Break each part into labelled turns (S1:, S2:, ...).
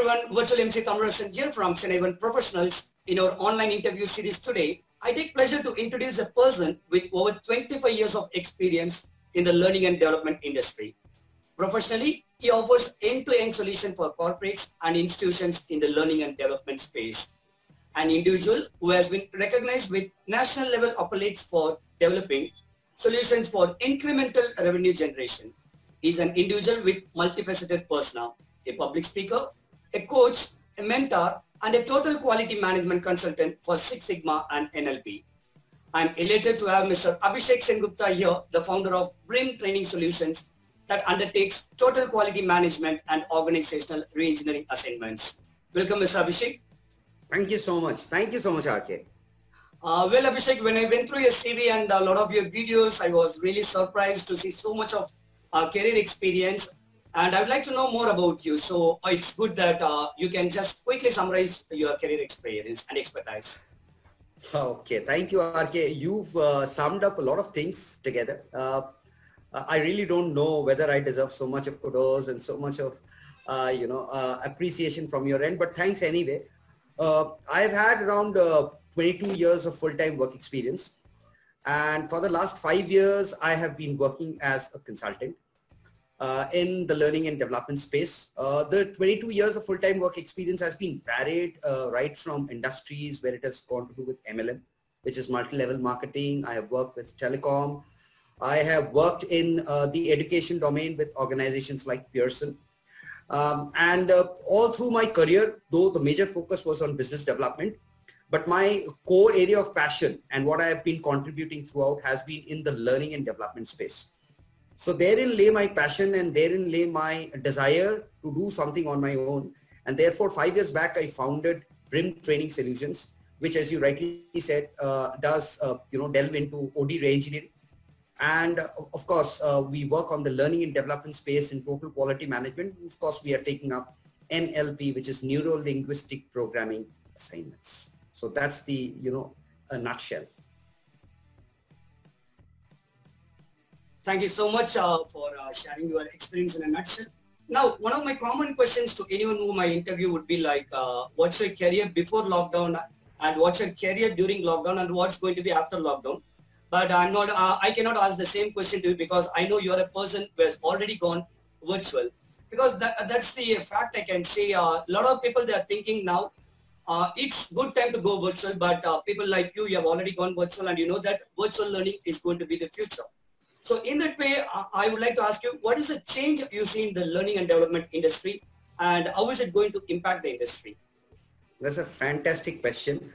S1: everyone, virtual MC Thamarasan here from Chennai One Professionals. In our online interview series today, I take pleasure to introduce a person with over 25 years of experience in the learning and development industry. Professionally, he offers end-to-end solution for corporates and institutions in the learning and development space. An individual who has been recognized with national level accolades for developing solutions for incremental revenue generation. He is an individual with multifaceted persona, a public speaker, a coach, a mentor, and a total quality management consultant for Six Sigma and NLP. I'm elated to have Mr. Abhishek Sengupta here, the founder of BRIM Training Solutions that undertakes total quality management and organizational reengineering assignments. Welcome, Mr. Abhishek.
S2: Thank you so much. Thank you so much, RK.
S1: Well, Abhishek, when I went through your CV and a lot of your videos, I was really surprised to see so much of career experience. And I'd like to know more about you. So it's good that you can just quickly summarize your career experience and expertise.
S2: Okay, thank you, RK. You've summed up a lot of things together. I really don't know whether I deserve so much of kudos and so much of, appreciation from your end, but thanks anyway. I've had around 22 years of full-time work experience. And for the last 5 years, I have been working as a consultant in the learning and development space. The 22 years of full-time work experience has been varied right from industries where it has gone to do with MLM, which is multi-level marketing. I have worked with telecom. I have worked in the education domain with organizations like Pearson. All through my career, though the major focus was on business development, but my core area of passion and what I have been contributing throughout has been in the learning and development space. So therein lay my passion and therein lay my desire to do something on my own. And therefore, 5 years back, I founded BRIM Training Solutions, which, as you rightly said, does delve into OD reengineering. And of course, we work on the learning and development space in total quality management. Of course, we are taking up NLP, which is neuro-linguistic programming assignments. So that's the, a nutshell.
S1: Thank you so much for sharing your experience in a nutshell. Now, one of my common questions to anyone whom I interview would be like, what's your career before lockdown and what's your career during lockdown and what's going to be after lockdown? But I cannot ask the same question to you because I know you're a person who has already gone virtual. Because that's the fact I can say. A lot of people, they are thinking now, it's good time to go virtual, but people like you have already gone virtual and you know that virtual learning is going to be the future. So in that way, I would like to ask you, what is the change you see in the learning and development industry and how is it going to impact the industry?
S2: That's a fantastic question.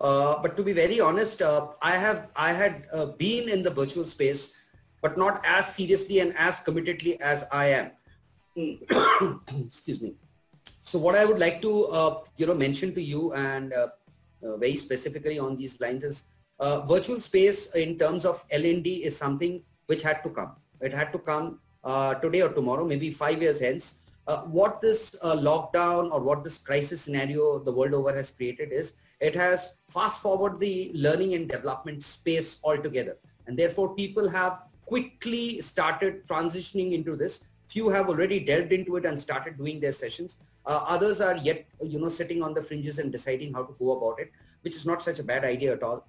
S2: But to be very honest, I had been in the virtual space, but not as seriously and as committedly as I am. Excuse me. So what I would like to, mention to you and very specifically on these lines is virtual space in terms of L&D is something which had to come. It had to come today or tomorrow, maybe 5 years hence. What this lockdown or what this crisis scenario the world over has created is it has fast forward the learning and development space altogether. And therefore people have quickly started transitioning into this. Few have already delved into it and started doing their sessions. Others are yet, sitting on the fringes and deciding how to go about it, which is not such a bad idea at all.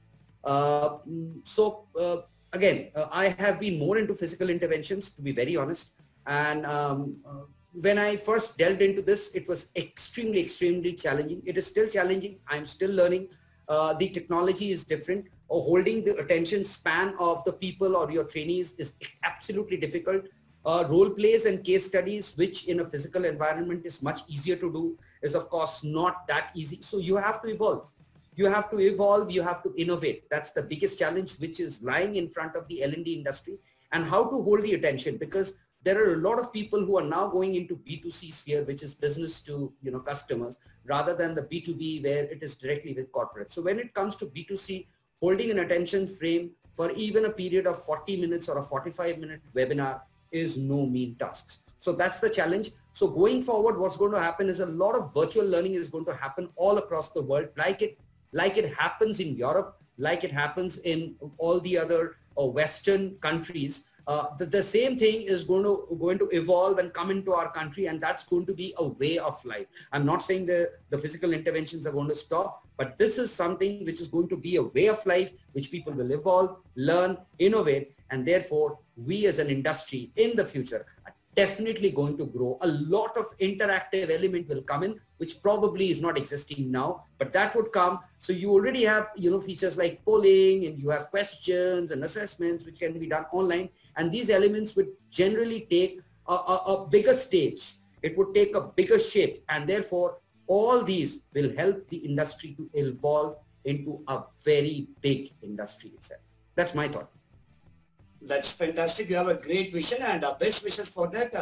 S2: Again, I have been more into physical interventions, to be very honest. And when I first delved into this, it was extremely, extremely challenging. It is still challenging. I'm still learning. The technology is different. Holding the attention span of the people or your trainees is absolutely difficult. Role plays and case studies, which in a physical environment is much easier to do, is of course not that easy. So you have to evolve. You have to evolve, you have to innovate. That's the biggest challenge which is lying in front of the L&D industry, and how to hold the attention, because there are a lot of people who are now going into B2C sphere, which is business to customers, rather than the B2B where it is directly with corporate. So when it comes to B2C, holding an attention frame for even a period of 40 minutes or a 45-minute webinar is no mean task. So that's the challenge. So going forward, what's going to happen is a lot of virtual learning is going to happen all across the world, like it happens in Europe, like it happens in all the other Western countries. The same thing is going to evolve and come into our country, and that's going to be a way of life. I'm not saying the physical interventions are going to stop, but this is something which is going to be a way of life, which people will evolve, learn, innovate, and therefore we as an industry in the future are definitely going to grow. A lot of interactive element will come in, which probably is not existing now, but that would come. So you already have, features like polling, and you have questions and assessments which can be done online. And these elements would generally take a bigger stage. It would take a bigger shape, and therefore all these will help the industry to evolve into a very big industry itself. That's my thought.
S1: That's fantastic. You have a great vision, and best wishes for that.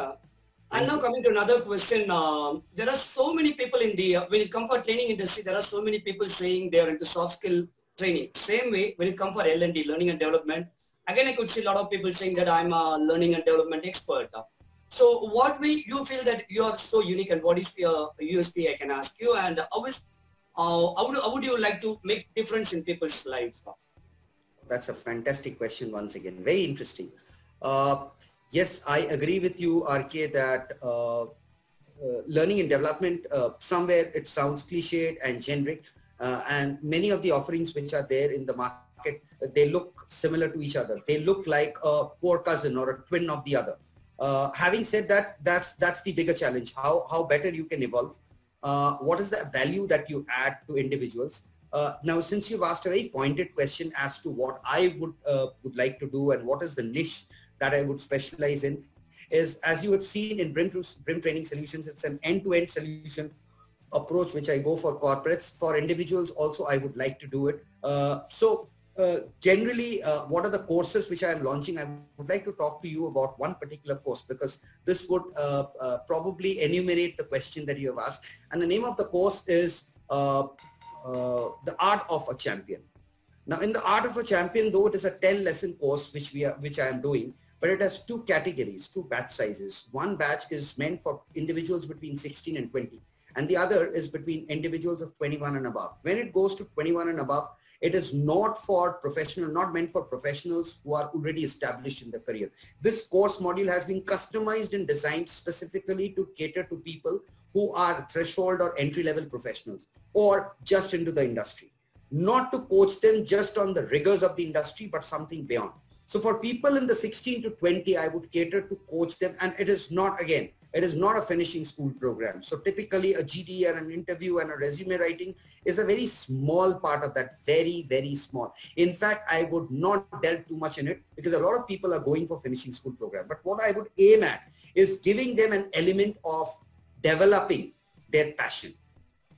S1: And now coming to another question, there are so many people in the, when you come for training industry, there are so many people saying they are into soft skill training. Same way, when you come for L&D, learning and development, again, I could see a lot of people saying that I'm a learning and development expert. So what way you feel that you are so unique, and what is your USP, I can ask you, and how would you like to make difference in people's lives?
S2: That's a fantastic question once again. Very interesting. Yes, I agree with you, RK, that learning and development, somewhere it sounds cliched and generic, and many of the offerings which are there in the market, they look similar to each other. They look like a poor cousin or a twin of the other. Having said that, that's the bigger challenge. How better you can evolve. What is the value that you add to individuals? Now, since you've asked a very pointed question as to what I would like to do and what is the niche that I would specialize in, is, as you have seen in BRIM Training Solutions, it's an end-to-end solution approach which I go for corporates. For individuals also, I would like to do it. Generally, what are the courses which I am launching? I would like to talk to you about one particular course, because this would probably enumerate the question that you have asked. And the name of the course is The Art of a Champion. Now, in The Art of a Champion, though it is a 10-lesson course which I am doing, but it has two categories, two batch sizes. One batch is meant for individuals between 16 and 20, and the other is between individuals of 21 and above. When it goes to 21 and above, it is not meant for professionals who are already established in the career. This course module has been customized and designed specifically to cater to people who are threshold or entry-level professionals or just into the industry. Not to coach them just on the rigors of the industry, but something beyond. So for people in the 16 to 20, I would cater to coach them. And it is not a finishing school program. So typically a GD and an interview and a resume writing is a very small part of that, very, very small. In fact, I would not delve too much in it, because a lot of people are going for finishing school program. But what I would aim at is giving them an element of developing their passion.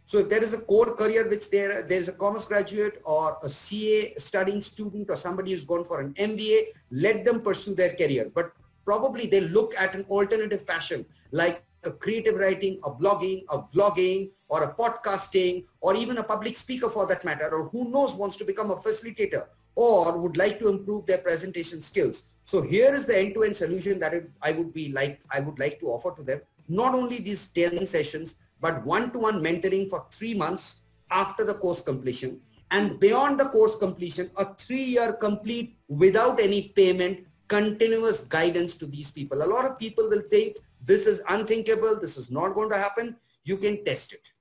S2: So if there is a core career which there is a commerce graduate or a CA studying student or somebody who's gone for an MBA, let them pursue their career. But probably they look at an alternative passion like a creative writing, a blogging, a vlogging, or a podcasting, or even a public speaker for that matter, or who knows, wants to become a facilitator or would like to improve their presentation skills. So here is the end-to-end solution that I would like to offer to them. Not only these 10 sessions, but one-to-one mentoring for 3 months after the course completion, and beyond the course completion, a 3-year complete without any payment, continuous guidance to these people. A lot of people will think this is unthinkable, this is not going to happen. You can test it,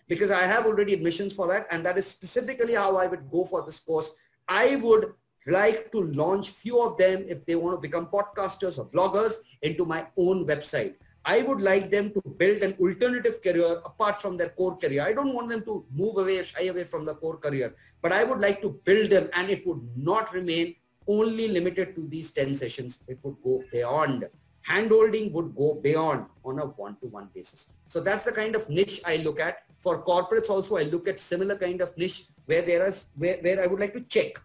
S2: because I have already admissions for that, and that is specifically how I would go for this course. I would like to launch few of them, if they want to become podcasters or bloggers, into my own website. I would like them to build an alternative career apart from their core career. I don't want them to move away, shy away from the core career, but I would like to build them, and it would not remain only limited to these 10 sessions. It would go beyond. Handholding would go beyond on a one-to-one basis. So that's the kind of niche I look at. For corporates also, I look at similar kind of niche where where I would like to check,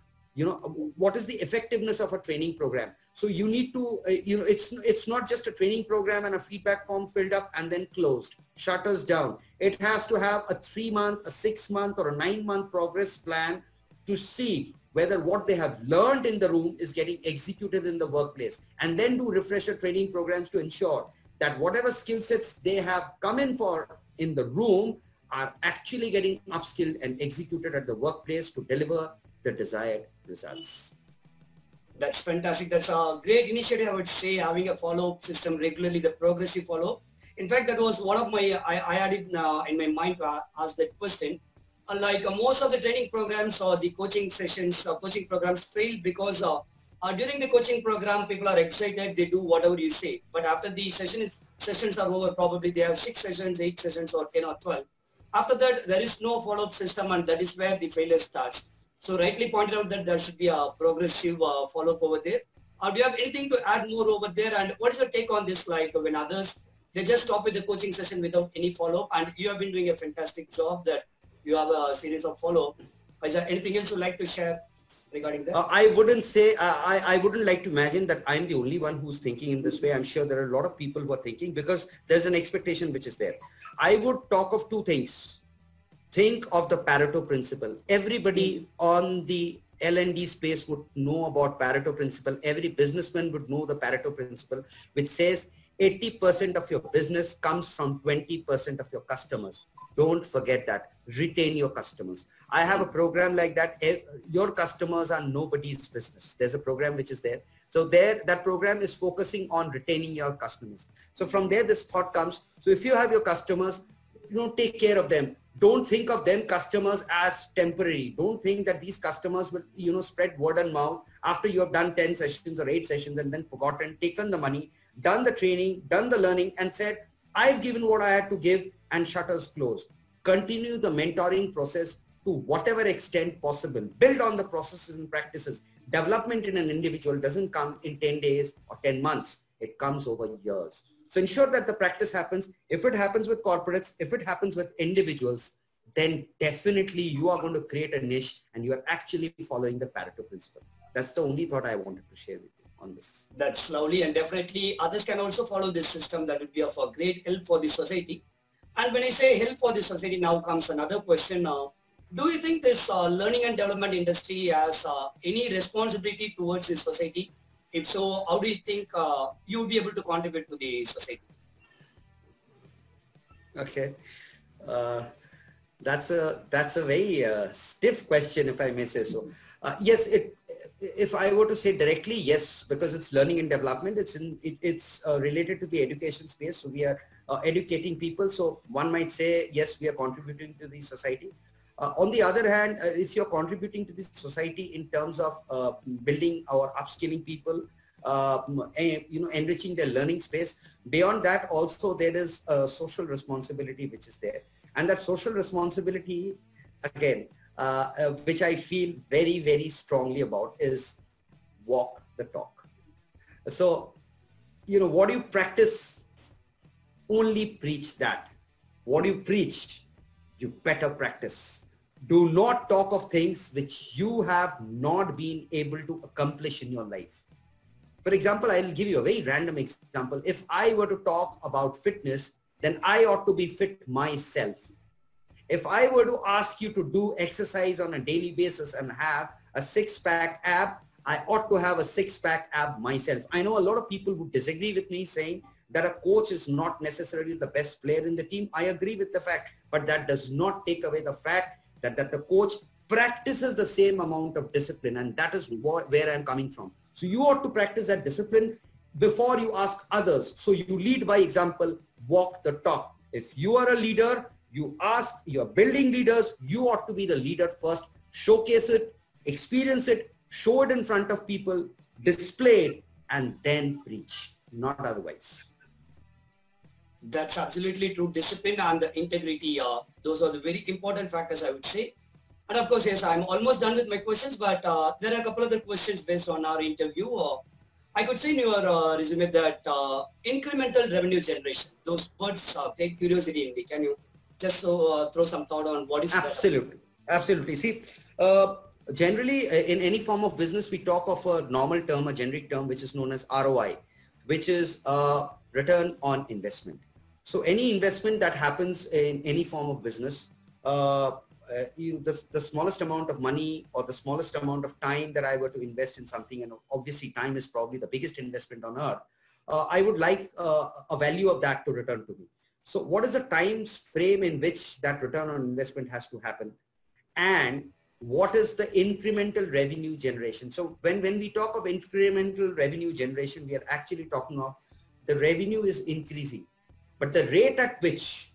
S2: what is the effectiveness of a training program. So you need to, it's not just a training program and a feedback form filled up and then closed, shutters down. It has to have a 3-month, a 6-month, or a 9-month progress plan to see whether what they have learned in the room is getting executed in the workplace, and then do refresher training programs to ensure that whatever skill sets they have come in for in the room are actually getting upskilled and executed at the workplace to deliver the desired results.
S1: That's fantastic. That's a great initiative, I would say, having a follow-up system regularly, the progressive follow-up. In fact, that was one of my, I had it in my mind to ask that question. Like most of the training programs or the coaching sessions, coaching programs fail because during the coaching program, people are excited, they do whatever you say. But after the sessions are over, probably they have 6 sessions, 8 sessions, or 10 or 12. After that, there is no follow-up system, and that is where the failure starts. So rightly pointed out that there should be a progressive follow-up over there. Do you have anything to add more over there? And what is your take on this? Like when others, they just stop with the coaching session without any follow-up, and you have been doing a fantastic job that you have a series of follow-up. Is there anything else you'd like to share regarding that?
S2: I wouldn't say, I wouldn't like to imagine that I'm the only one who's thinking in this way. I'm sure there are a lot of people who are thinking because there's an expectation which is there. I would talk of two things. Think of the Pareto principle. Everybody on the L&D space would know about Pareto principle. Every businessman would know the Pareto principle, which says 80% of your business comes from 20% of your customers. Don't forget that. Retain your customers. I have a program like that. Your customers are nobody's business. There's a program which is there. So that program is focusing on retaining your customers. So from there, this thought comes. So if you have your customers, take care of them. Don't think of them customers as temporary. Don't think that these customers will, spread word and mouth after you have done 10 sessions or 8 sessions and then forgotten, taken the money, done the training, done the learning and said, I've given what I had to give and shutters closed. Continue the mentoring process to whatever extent possible. Build on the processes and practices. Development in an individual doesn't come in 10 days or 10 months. It comes over years. So ensure that the practice happens. If it happens with corporates, if it happens with individuals, then definitely you are going to create a niche and you are actually following the Pareto principle. That's the only thought I wanted to share with you on this.
S1: That's lovely, and definitely others can also follow this system. That would be of a great help for the society. And when I say help for the society, now comes another question. Do you think this learning and development industry has any responsibility towards the society? If so, how do you think you will be able to contribute to the society?
S2: Okay. That's a very stiff question, if I may say so. Yes, if I were to say directly, yes, because it's learning and development, it's related to the education space. So we are educating people. So one might say, yes, we are contributing to the society. On the other hand, if you're contributing to the society in terms of building or upskilling people, enriching their learning space, beyond that also there is a social responsibility which is there. And that social responsibility, again, which I feel very, very strongly about is walk the talk. So, what do you practice? Only preach that. What do you preach? You better practice. Do not talk of things which you have not been able to accomplish in your life. For example, I'll give you a very random example. If I were to talk about fitness, then I ought to be fit myself. If I were to ask you to do exercise on a daily basis and have a six-pack ab, I ought to have a six-pack ab myself. I know a lot of people who disagree with me saying that a coach is not necessarily the best player in the team. I agree with the fact, but that does not take away the fact that the coach practices the same amount of discipline, and that is where I'm coming from. So you ought to practice that discipline before you ask others. So you lead by example, walk the talk. If you are a leader, you're building leaders, you ought to be the leader first, showcase it, experience it, show it in front of people, display it, and then preach, not otherwise.
S1: That's absolutely true. Discipline and the integrity, those are the very important factors, I would say. And of course, yes, I'm almost done with my questions, but there are a couple other questions based on our interview. I could say in your resume that incremental revenue generation, those words create curiosity in me. Can you just throw some thought on what is
S2: Absolutely. That? Absolutely. See, generally in any form of business, we talk of a normal term, a generic term, which is known as ROI, which is return on investment. So any investment that happens in any form of business, the smallest amount of money or the smallest amount of time that I were to invest in something, and obviously time is probably the biggest investment on earth, I would like a value of that to return to me. So what is the time frame in which that return on investment has to happen? And what is the incremental revenue generation. So when we talk of incremental revenue generation, we are actually talking of the revenue is increasing, but the rate at which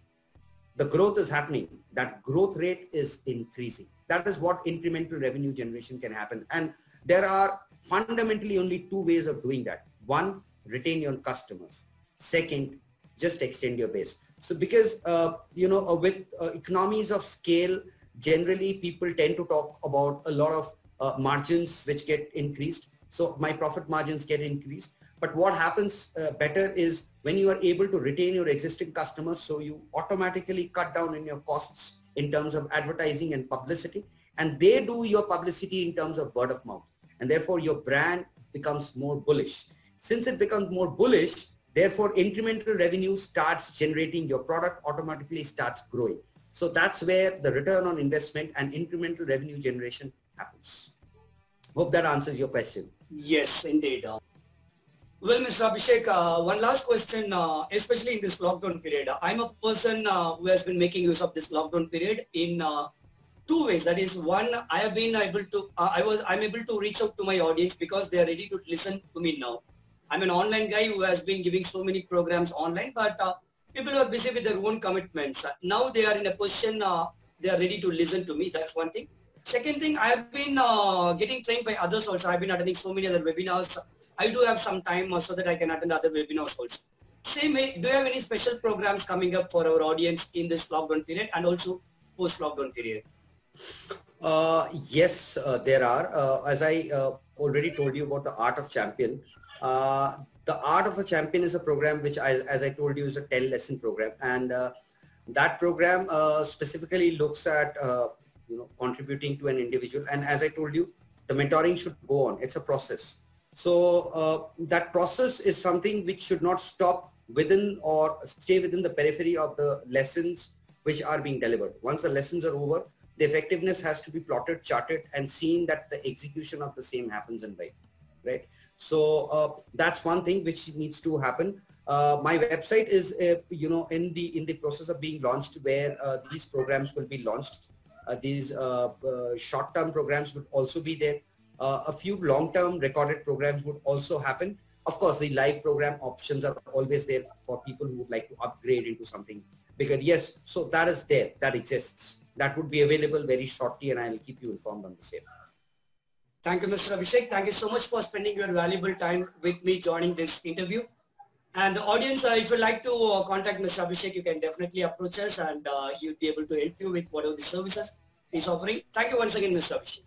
S2: the growth is happening, that growth rate is increasing. That is what incremental revenue generation can happen. And there are fundamentally only two ways of doing that. One, retain your customers. Second, just extend your base. So because, with economies of scale, generally people tend to talk about a lot of margins which get increased. So my profit margins get increased. But what happens better is when you are able to retain your existing customers, so you automatically cut down in your costs in terms of advertising and publicity, and they do your publicity in terms of word of mouth. And therefore your brand becomes more bullish. Since it becomes more bullish, therefore incremental revenue starts generating, your product automatically starts growing. So that's where the return on investment and incremental revenue generation happens. Hope that answers your question.
S1: Yes, indeed. Well, Mr. Abhishek, one last question, especially in this lockdown period. I'm a person who has been making use of this lockdown period in two ways. That is, one, I have been able to, I'm able to reach out to my audience because they are ready to listen to me now. I'm an online guy who has been giving so many programs online, but people are busy with their own commitments. Now they are in a position, they are ready to listen to me. That's one thing. Second thing, I have been getting trained by others also. I've been attending so many other webinars. I do have some time so that I can attend other webinars also. Same way, do you have any special programs coming up for our audience in this lockdown period and also post-lockdown period?
S2: Yes, there are. As I already told you about the Art of Champion. The Art of a Champion is a program which, as I told you, is a 10-lesson program. And that program specifically looks at contributing to an individual. And as I told you, the mentoring should go on. It's a process. So that process is something which should not stop within or stay within the periphery of the lessons which are being delivered. Once the lessons are over, the effectiveness has to be plotted, charted, and seen that the execution of the same happens in life, right? So that's one thing which needs to happen. My website is, in the process of being launched, where these programs will be launched. These short-term programs would also be there. A few long-term recorded programs would also happen. Of course, the live program options are always there for people who would like to upgrade into something bigger. Yes, so that is there, that exists. That would be available very shortly, and I will keep you informed on the same.
S1: Thank you, Mr. Abhishek. Thank you so much for spending your valuable time with me joining this interview. And the audience, if you'd like to contact Mr. Abhishek, you can definitely approach us, and he'll be able to help you with whatever the services he's offering. Thank you once again, Mr. Abhishek.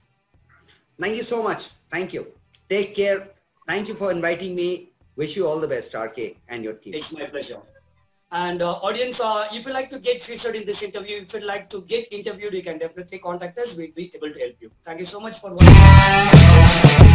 S2: Thank you so much. Thank you. Take care. Thank you for inviting me. Wish you all the best, RK, and your team.
S1: It's my pleasure. And audience, if you'd like to get featured in this interview, if you'd like to get interviewed, you can definitely contact us. We'll be able to help you. Thank you so much for watching.